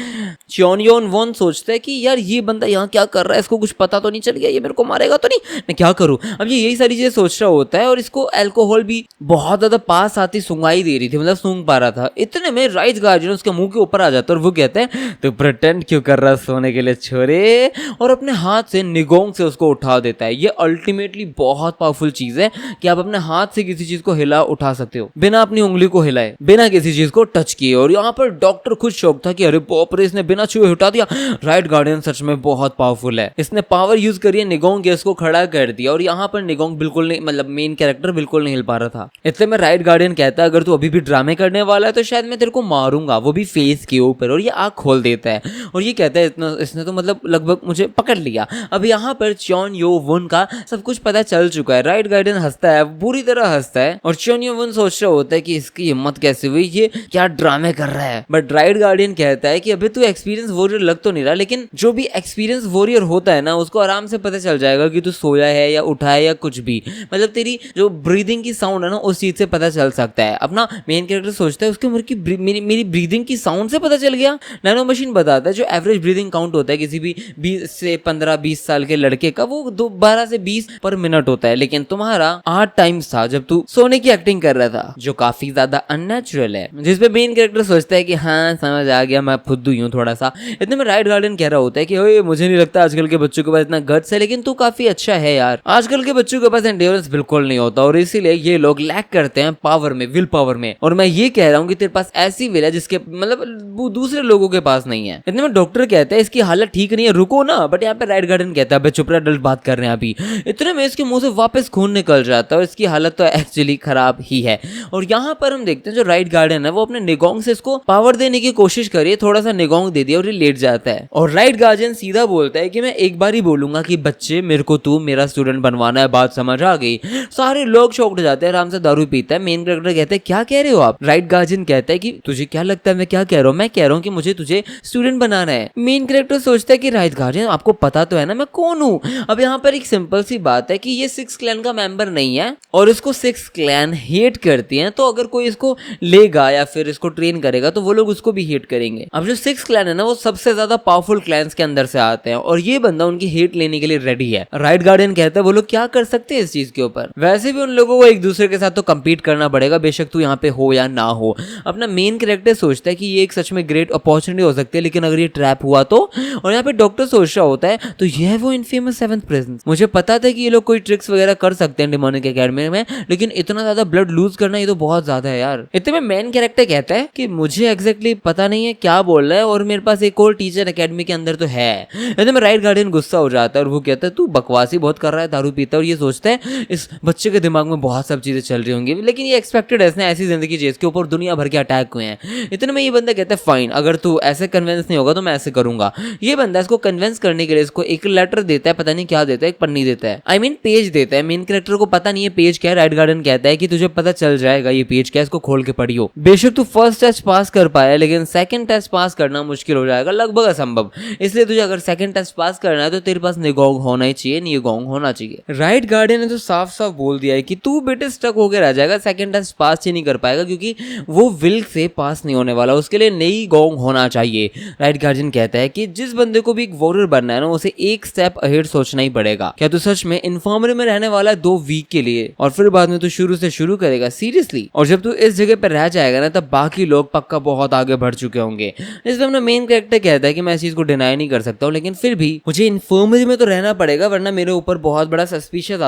च्योन योन वोन सोचता है कि यार ये बंदा यहाँ क्या कर रहा है, इसको कुछ पता तो नहीं चल गया, ये मेरे को मारेगा तो नहीं। मैं क्या करूं। अब ये यही सारी चीजें सोच रहा होता है और इसको अल्कोहल भी बहुत ज्यादा पास आती सुंगाई दे रही थी, मतलब सूंघ पा रहा था। इतने में राइट गार्जियन उसके मुंह के ऊपर आ जाता है और वो कहते हैं तो प्रिटेंड क्यों कर रहा सोने के लिए छोरे, और अपने हाथ से निगोंग से उसको उठा देता है। ये अल्टीमेटली बहुत पावरफुल चीज है कि आप अपने हाथ से किसी चीज को हिला उठा सकते हो बिना अपनी उंगली को हिलाए, बिना किसी चीज को टच किए। और यहाँ पर डॉक्टर खुद शौक था कि अरे बाप रे, इसने बिना छुए उठा दिया। राइट गार्डियन सच में बहुत पावरफुल है। इसने पावर यूज करी, निगोंग गैस को खड़ा कर दिया और यहाँ पर निगोंग बिल्कुल नहीं, मतलब मेन कैरेक्टर बिल्कुल नहीं हिल पा रहा था। इसलिए मैं राइट गार्डियन कहता है अगर तू अभी भी ड्रामे करने वाला है तो शायद मैं तेरे को मारूंगा, वो भी फेस के ऊपर। और ये आंख खोल देता है और ये कहता है इतना इसने तो मतलब लगभग मुझे पकड़ लिया। अब यहाँ पर चॉन यो वुन का सब कुछ पता चल चुका है। राइट गार्डियन हंसता है, बुरी तरह हंसता है और चॉन यो वुन सोच रहा होता है कि इसकी हिम्मत कैसे हुई, ये क्या ड्रामे कर रहा है। बट राइट गार्डियन कहता है कि अभी तू एक्सपीरियंस वॉरियर लग तो नहीं रहा, लेकिन जो भी एक्सपीरियंस वॉरियर होता है ना उसको आराम से पता चल जाएगा कि तू सोया है या उठा है या कुछ भी, मतलब तेरी जो ब्रीदिंग की साउंड है ना उस चीज से पता चल सकता है। अपना मेन कैरेक्टर सोचता है उसके उम्र की मेरी ब्रीदिंग की साउंड से पता चल गया। नैनो मशीन बताता है जो एवरेज ब्रीदिंग काउंट होता है किसी भी 20 से 15-20 साल के लड़के का वो 12 से 20 पर मिनट होता है, लेकिन तुम्हारा 8 टाइम्स था जब तू सोने की एक्टिंग कर रहा था, जो काफी ज्यादा अननेचुरल है। जिसपे मेन कैरेक्टर सोचता है कि हाँ समझ आ गया, मैं फुद्दू हूँ थोड़ा सा। इतने में राइट गार्डियन कह रहा होता है कि ओए मुझे नहीं लगता आजकल के बच्चों के पास इतना गट्स है, लेकिन तू काफी अच्छा है यार। आजकल के बच्चों के पास एंड्योरेंस बिल्कुल नहीं होता और इसीलिए ये लोग लैक करते हैं पावर में, विल पावर में। और मैं ये कह रहा हूँ कि तेरे पास ऐसी विल है जिसके मतलब वो दूसरे लोगों के पास नहीं है। इतने में डॉक्टर कहता है इसकी हालत ठीक नहीं है, रुको ना। बट यहाँ पे राइट गार्डियन कहता है चुप रहा, अडल्ट बात कर रहे हैं अभी। इतने में इसके मुंह से वापस खून निकल जाता है और इसकी हालत तो एक्चुअली खराब ही है। और यहाँ पर हम देखते हैं जो राइट गार्डियन है वो अपने निगोंग से इसको पावर देने की कोशिश करिए, थोड़ा सा निगोंग दे दिया और ये लेट जाता है। और राइट गार्डियन सीधा बोलता है कि मैं एक बार ही बोलूंगा कि बच्चे मेरे को तू मेरा स्टूडेंट बनवाना है, बात समझ आ गई। सारे लोग शॉक्ड हो जाते हैं, आराम से दारू पीता है। मेन कैरेक्टर कहते हैं क्या कह रहे हो आप। राइट गार्डियन कहता है कि तुझे क्या लगता है मैं क्या कह रहा हूँ, मैं कह रहा हूँ कि मुझे तुझे स्टूडेंट बनाना है। मेन कैरेक्टर सोचता है कि राइट गार्डियन आपको पता तो है ना मैं कौन हूँ। अब यहाँ पर एक सिंपल सी बात है कि ये 6 क्लैन का मेंबर नहीं है और इसको 6 क्लैन हेट करती हैं, तो अगर कोई इसको लेगा या फिर इसको ट्रेन करेगा तो वो लोग उसको भी हेट करेंगे। अब जो 6 क्लैन है ना वो सबसे ज्यादा पावरफुल क्लैंस के अंदर से आते हैं और ये बंदा उनकी हेट लेने के लिए रेडी है। राइट गार्डियन कहता है वो लोग क्या कर सकते हैं इस चीज के ऊपर, वैसे भी उन लोगों को एक दूसरे के साथ तो कम्पीट करना पड़ेगा, बेशक तू यहाँ पे हो या ना हो। अपना मेन कैरेक्टर सोचता है कि ये एक सच में ग्रेट अपॉर्चुनिटी हो सकती है, लेकिन अगर ये ट्रैप हुआ तो। और यहाँ पे डॉक्टर सोच रहा होता है तो यह है वो इनफेमस 7th प्रेजेंस। मुझे पता था कि ये लोग कोई ट्रिक्स वगैरह कर सकते हैं डेमोनिक एकेडमी में, लेकिन इतना ज्यादा ब्लड लूज करना ये तो बहुत ज्यादा है यार। इतने में मेन कैरेक्टर कहता है कि मुझे एग्जैक्टली पता नहीं है क्या बोल रहा है और मेरे पास एक और टीचर एकेडमी के अंदर तो है। इतने में राइट गार्डियन गुस्सा हो जाता है और वो कहता है तू बकवासी बहुत कर रहा है, दारू पीता है। और ये सोचता है इस बच्चे के दिमाग में बहुत सब चीजें चल रही होंगी, लेकिन ये एक्सपेक्टेड है, इसने ऐसी जिंदगी जी इसके ऊपर दुनिया भर के अटैक हुए हैं। इतने में ये बंदा कहता है फाइन, अगर तू ऐसे कन्विंस नहीं होगा तो मैं ऐसे करूंगा। ये बंदा इसको कन्विंस करने के लिए इसको एक लेटर देता है, पता नहीं क्या देता है, एक पन्नी देता है, आई मीन पेज देता है। मेन कैरेक्टर को पता नहीं है पेज क्या है। राइट गार्डियन कहता है कि तुझे पता चल जाएगा ये पेज क्या है, इसको खोल के पढ़ियो। बेशक तू फर्स्ट टेस्ट पास कर पाया, लेकिन सेकंड टेस्ट पास करना मुश्किल हो जाएगा, लगभग असंभव। इसलिए तुझे अगर सेकंड टेस्ट पास करना है तो तेरे पास निगोंग होना ही चाहिए, निगोंग होना चाहिए। राइट गार्डियन ने तो साफ साफ बोल दिया है कि तू बेटे स्टक होकर रह जाएगा, सेकंड टेस्ट पास ही नहीं कर पाएगा, क्योंकि वो विल से पास नहीं होने वाला, उसके लिए नई गोंग होना चाहिए। राइट गार्डियन कहता है कि जिस बंदे को भी एक वॉरियर बनना है ना उसे एक स्टेप अहेड सोचना ही पड़ेगा। क्या तू सच में इन्फर्मरी में रहने वाला है 2 वीक के लिए और फिर बाद में तू शुरू से शुरू करेगा, सीरियसली। और जब तू इस जगह पर रह जाएगा ना तब बाकी लोग पक्का बहुत आगे बढ़ चुके होंगे। इसमें अपना मेन कैरेक्टर कहता है कि मैं इस चीज को डिनाई नहीं कर सकता हूँ, लेकिन फिर भी मुझे इन्फर्मरी में तो रहना पड़ेगा, वरना मेरे ऊपर बहुत बड़ा सस्पिशन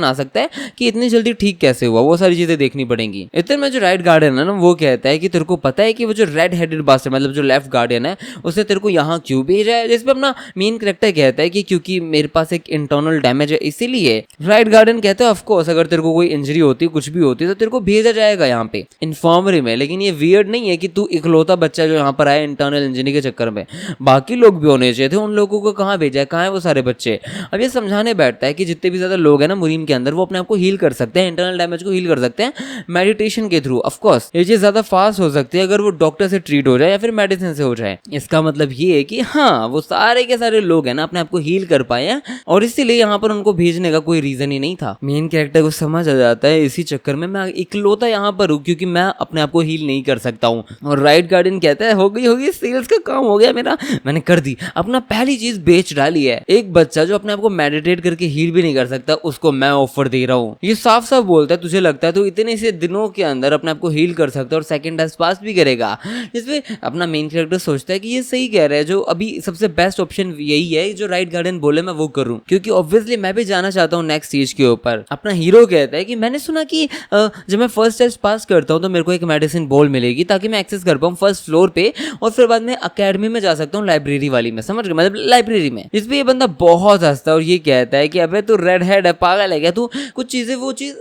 आ सकता है कि इतनी जल्दी ठीक कैसे हुआ, वो सारी चीजें देखनी पड़ेंगी। इतने में जो राइट गार्डियन है ना वो कहता है कि तेरे को पता है कि वो जो रेड हेडेड बास्टर्ड मतलब जो लेफ्ट गार्डियन है उसने तेरे को यहाँ क्यों भेजा है। जिसपे अपना मेन कैरेक्टर कहता है कि क्योंकि मेरे पास एक इंटरनल डैमेज है इसीलिए। राइट गार्डियन कहता है ऑफ कोर्स अगर तेरे को कोई इंजरी होती कुछ भी होती तो तेरे को भेजा जाएगा यहाँ पे इन्फॉर्मरी में, लेकिन ये वियर्ड नहीं है कि तू इकलौता बच्चा जो यहाँ पर आया इंटरनल इंजरी के चक्कर में, बाकी लोग भी होने चाहिए थे, उन लोगों को कहाँ भेजा है, कहाँ है वो सारे बच्चे। अब ये समझाने बैठता है कि जितने भी ज्यादा लोग हैं ना मुरीम के अंदर वो अपने आप को हील कर सकते हैं, इंटरनल डैमेज को हील कर सकते हैं मेडिटेशन के थ्रू। ऑफ कोर्स ये चीज ज्यादा फास्ट हो सकती है अगर वो डॉक्टर से ट्रीट हो जाए या फिर मेडिसिन से हो जाए। इसका मतलब ये है कि हाँ वो सारे के सारे लोग हैं ना अपने आप को हील कर पाए हैं और इसीलिए यहाँ पर उनको भेजने का कोई रीजन ही नहीं था। मेन कैरेक्टर को समझ आ जाता है इसी चक्कर में मैं इकलौता यहाँ पर हूँ क्योंकि मैं अपने आप को हील नहीं कर सकता हूँ। और राइट गार्डियन कहता है हो गई सेल्स का काम हो गया मेरा, मैंने कर दी, अपना पहली चीज बेच डाली है। एक बच्चा जो अपने आप को मेडिटेट पेनिट्रेट करके हील भी नहीं कर सकता, उसको मैं ऑफर दे रहा हूँ। ये साफ साफ बोलता है तुझे लगता है तो इतने से दिनों के अंदर अपने आप को हील कर सकता है और सेकंड टेस्ट पास भी करेगा। जिसपे अपना मेन कैरेक्टर सोचता है कि ये सही कह रहा है, जो अभी सबसे बेस्ट ऑप्शन यही है, जो राइट गार्डियन बोले मैं वो करूं, क्योंकि ऑब्वियसली मैं भी जाना चाहता हूँ नेक्स्ट स्टेज के ऊपर। अपना हीरो कहता है कि मैंने सुना कि जब मैं फर्स्ट टेस्ट पास करता हूँ तो मेरे को एक मेडिसिन बॉल मिलेगी ताकि मैं एक्सेस कर पाऊँ फर्स्ट फ्लोर पे, और फिर बाद में अकेडमी में जा सकता हूँ, लाइब्रेरी वाली में, समझ गए, मतलब लाइब्रेरी में। इस पे ये बंदा बहुत हंसता है और ये कहता है कि अबे तू रेड हेड है, पागल है क्या तू, कुछ चीजें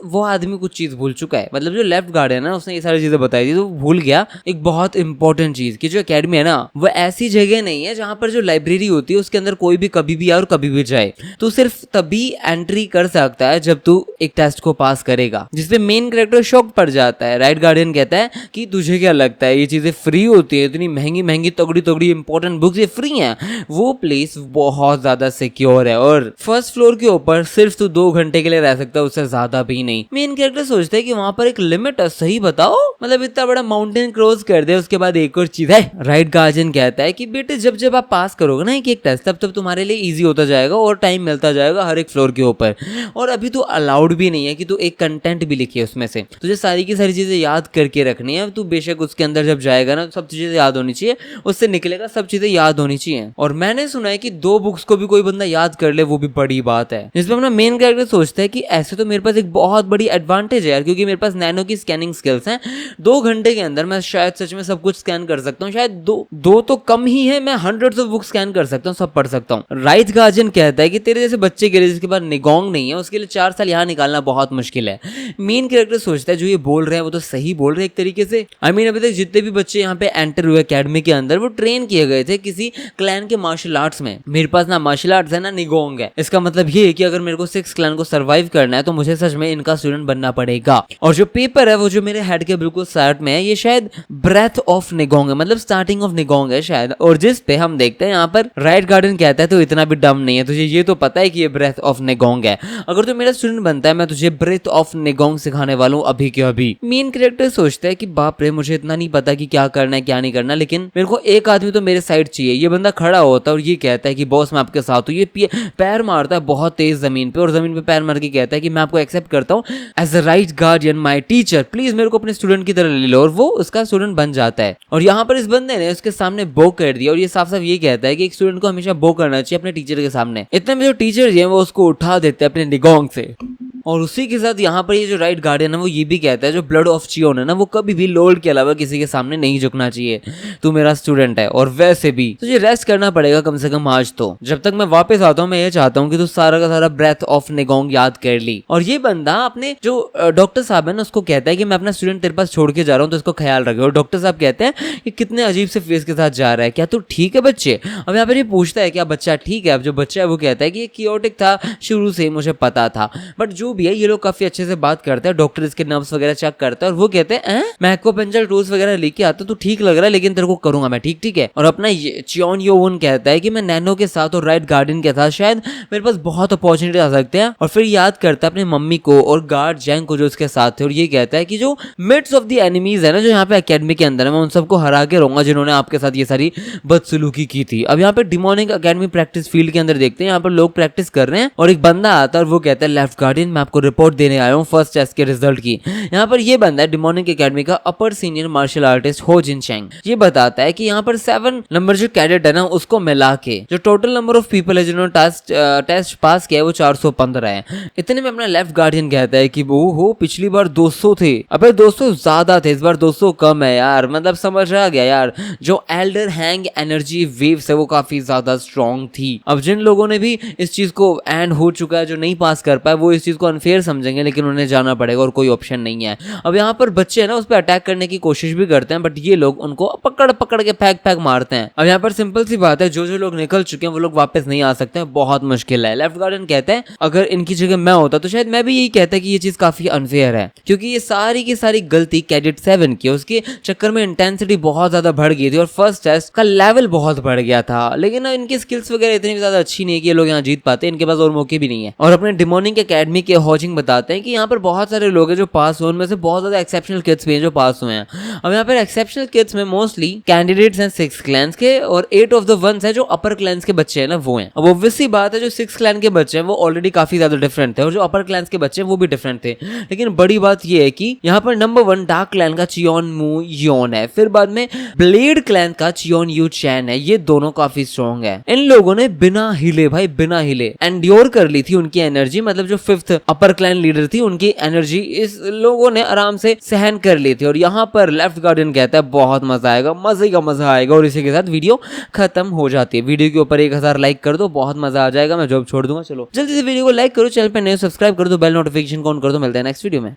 वो आदमी कुछ चीज भूल चुका है। मतलब जो लेफ्ट गार्डियन है ना, उसने ये सारी चीजें बताई थी तो भूल गया एक बहुत इंपॉर्टेंट चीज कि जो एकेडमी है ना वो ऐसी जगह नहीं है जहां पर जो लाइब्रेरी होती है उसके अंदर कोई भी कभी भी आए और कभी भी जाए। तू सिर्फ तभी एंट्री कर सकता है जब तू एक टेस्ट को पास करेगा। जिसपे मेन कैरेक्टर शॉक पड़ जाता है। राइट गार्डियन कहता है कि तुझे क्या लगता है ये चीजें फ्री होती है, इतनी महंगी महंगी तगड़ी तगड़ी इंपॉर्टेंट बुक्स ये फ्री हैं? वो प्लेस बहुत ज्यादा सिक्योर है और फर्स्ट फ्लोर के ऊपर सिर्फ तू 2 घंटे के लिए रह सकता है, उससे ज्यादा भी नहीं। मेन कैरेक्टर सोचता है कि वहां पर एक लिमिट है, सही बताओ, मतलब इतना बड़ा माउंटेन क्रॉस कर दे उसके बाद एक और चीज है। राइट गार्डियन कहता है कि बेटे जब जब आप पास करोगे ना एक टेस्ट तब तब तुम्हारे लिए इजी होता जाएगा और टाइम मिलता जाएगा हर एक फ्लोर के ऊपर। और अभी तो अलाउड भी नहीं है कि तू एक कंटेंट भी लिखिए उसमें से, तुझे सारी की सारी चीजें याद करके रखनी है। तू बेशक उसके अंदर जब जाएगा ना सब चीजें याद होनी चाहिए, उससे निकलेगा सब चीजें याद होनी चाहिए। और मैंने सुना है कि 2 बुक्स को भी कोई बंदा याद कर ले वो भी बड़ी बात है। जिसमें अपना मेन कैरेक्टर सोचता है कि ऐसे तो मेरे पास एक बहुत बड़ी एडवांटेज है यार, क्योंकि मेरे पास नैनो की स्कैनिंग स्किल्स हैं। 2 घंटे के अंदर मैं शायद सच में सब कुछ स्कैन कर सकता हूँ, शायद दो तो कम ही है, मैं हंड्रेड्स ऑफ बुक स्कैन कर सकता हूँ, सब पढ़ सकता हूँ। राइट गार्डियन कहता है कि तेरे जैसे बच्चे के लिए जिसके पास निगोंग नहीं है उसके लिए 4 साल यहाँ निकालना बहुत मुश्किल है। मेन कैरेक्टर सोचता है जो ये बोल रहे हैं वो तो सही बोल रहे हैं एक तरीके से। आई मीन अभी तक जितने भी बच्चे यहाँ पे एंटर हुए एकेडमी के अंदर वो ट्रेन किए गए थे किसी क्लैन के मार्शल आर्ट्स में। मेरे पास ना मार्शल आर्ट्स है ना निगोंग है। इसका मतलब ये है कि अगर मेरे को 6 क्लैन को सर्वाइव करना है तो मुझे सच में इनका स्टूडेंट बनना पड़ेगा। और जो पेपर है वो जो मेरे हेड के बिल्कुल साइड में है, ये शायद ब्रेथ ऑफ निगोंग है, मतलब स्टार्टिंग ऑफ निगोंग है शायद। और जिस पे हम देखते हैं यहाँ पर राइट गार्डियन कहता है तो इतना भी डम नहीं है, तुझे ये तो पता है कि ये ब्रेथ ऑफ निगोंग है। अगर तू मेरा स्टूडेंट बनता है मैं तुझे ब्रेथ ऑफ निगोंग सिखाने वाला हूँ अभी के अभी। मेन कैरेक्टर सोचता है कि बाप रे मुझे इतना नहीं पता कि क्या करना है क्या नहीं करना, लेकिन मेरे को एक आदमी तो मेरे साइड चाहिए। ये बंदा खड़ा होता है और ये कहता है कि बॉस मैं आपके साथ हूँ। ये पैर मारता है बहुत तेज जमीन पे और जमीन पे पैर मार के कहता है कि मैं आपको एक्सेप्ट करता हूँ as a right guardian my teacher, please मेरे को अपने स्टूडेंट की तरह ले लो। और वो उसका स्टूडेंट बन जाता है। और यहाँ पर इस बंदे ने उसके सामने बो कर दिया और ये साफ साफ ये कहता है कि एक स्टूडेंट को हमेशा बो करना चाहिए अपने टीचर के सामने। इतने में जो टीचर है वो उसको उठा देते हैं अपने निगोंग से। और उसी के साथ यहाँ पर ये जो राइट गार्डियन है वो ये भी कहता है जो ब्लड ऑफ चियोन है ना वो कभी भी लॉर्ड के अलावा किसी के सामने नहीं झुकना चाहिए। तू मेरा स्टूडेंट है और वैसे भी तुझे रेस्ट करना पड़ेगा कम से कम आज तो। जब तक मैं वापस आता हूँ मैं ये चाहता हूँ कि तू सारा का सारा ब्रेथ ऑफ निगोंग याद कर ली। और ये बंदा अपने जो डॉक्टर साहब है ना उसको कहता है कि मैं अपना स्टूडेंट तेरे पास छोड़ के जा रहा हूँ तो इसको ख्याल रखे। और डॉक्टर साहब कहते हैं कि कितने अजीब से फेस के साथ जा रहा है, क्या तू ठीक है बच्चे? अब यहाँ पर ये पूछता है क्या बच्चा ठीक है? अब जो बच्चा है वो कहता है कि ये कियोटिक था शुरू से मुझे पता था, बट जो भी है ये लोग काफी अच्छे से बात करते हैं। डॉक्टर इसके नर्व्स वगैरह चेक करता है और वो कहते हैं मैं एक्यूपंक्चर टूल्स वगैरह लेके आता हूं, तो ठीक लग रहा है लेकिन तेरे को करूंगा मैं, ठीक ठीक है। और अपना चियोन योवन कहता है कि मैं नैनो के साथ और राइट गार्डियन के साथ शायद मेरे पास बहुत अपॉर्चुनिटी आ सकते हैं। और फिर याद करता है अपनी मम्मी को और गार्ड जैंग को जो उसके साथ थे और ये कहता है कि जो मिड्स ऑफ द एनिमीज है ना जो यहाँ पे एकेडमी के अंदर है मैं उन सबको हरा के रहूंगा जिन्होंने आपके साथ ये सारी बदसलूकी की थी। अब यहाँ पे डिमोनिक एकेडमी प्रैक्टिस फील्ड के अंदर देखते हैं यहाँ पर लोग प्रैक्टिस कर रहे हैं और एक बंदा आता है और वो कहता है लेफ्ट गार्डियन मैं आपको रिपोर्ट देने आया हूँ फर्स्ट टेस्ट के रिजल्ट की। यहाँ पर ये बंदा है डिमोनिक एकेडमी का अपर सीनियर मार्शल आर्टिस्ट हो जिन चैंग। ये बताता है कि यहाँ पर 7 नंबर जो कैडेट है ना उसको मिला के जो टोटल नंबर ऑफ पीपल है जिन्होंने टेस्ट पास किया है वो 415 है। इतने में अपना लेफ्ट गार्डियन कहता है कि वो हो पिछली बार 200 थे, अबे 200 ज्यादा थे, इस बार 200 कम है यार। मतलब समझ आ गया यार जो एल्डर हैंग एनर्जी वेव्स है वो काफी ज्यादा स्ट्रॉन्ग थी। अब जिन लोगों ने भी इस चीज को एंड हो चुका है जो नहीं पास कर पाए वो इस चीज को अनफेयर समझेंगे लेकिन उन्हें जाना पड़ेगा और कोई ऑप्शन नहीं है। अब यहाँ पर बच्चे है ना उस पर अटैक करने की कोशिश भी करते हैं बट ये लोग उनको पकड़ पकड़ के फेंक मारते हैं। अब यहाँ पर सिंपल सी बात है जो लोग निकल चुके हैं वो लोग वापस नहीं आ सकते हैं, बहुत मुश्किल है। लेफ्ट गार्डियन कहते हैं अगर इनकी जगह मैं होता तो शायद मैं भी यही कहता कि ये चीज काफी अनफेयर है क्योंकि ये सारी की सारी गलती कैडेट 7 की, उसके चक्कर में इंटेंसिटी बहुत ज्यादा बढ़ गई थी और फर्स्ट टेस्ट का लेवल बहुत बढ़ गया था। लेकिन इनकी स्किल्स वगैरह इतनी ज्यादा अच्छी नहीं है कि ये लोग यहाँ जीत पाते, इनके पास और मौके भी नहीं है। और अपने डिमोनिक एकेडमी के हॉजिंग बताते हैं कि यहाँ पर बहुत सारे लोग हैं जो पास हुए, उनमें से बहुत ज्यादा एक्सेप्शनल किड्स भी हैं जो पास हुए हैं। अब यहाँ पर एक्सेप्शनल किड्स में मोस्टली कैंडिडेट्स हैं 6 क्लैंस के, और 8 ऑफ द वंस है जो अपर क्लैंस के बच्चे हैं ना वो हैं। अब ऑब्वियसली बात है जो 6 क्लैन के बच्चे हैं वो ऑलरेडी काफी ज्यादा डिफरेंट थे, और जो अपर क्लैंस के बच्चे हैं वो भी डिफरेंट थे। लेकिन बड़ी बात ये है कि यहाँ पर नंबर 1 डार्क क्लैन का चियोन मू योन है, फिर बाद में ब्लेड क्लैन का चियोन यू चैन है। ये दोनों काफी स्ट्रॉन्ग है। इन लोगों ने बिना हिले भाई बिना हिले एंड्योर कर ली थी उनकी एनर्जी, मतलब जो 5th अपर क्लैन लीडर थी उनकी एनर्जी इस लोगों ने आराम से सहन कर ली थी। और यहाँ पर लेफ्ट गार्डियन कहता है बहुत मजा आएगा, मजे का मजा आएगा, और इसी के साथ वीडियो खत्म हो जाती है। वीडियो के ऊपर 1000 लाइक कर दो, बहुत मजा आ जाएगा, मैं जॉब छोड़ दूंगा। चलो जल्दी से वीडियो को लाइक करो, चैनल पे नए सब्सक्राइब कर दो, बेल नोटिफिकेशन को ऑन कर दो। मिलते हैं नेक्स्ट वीडियो में।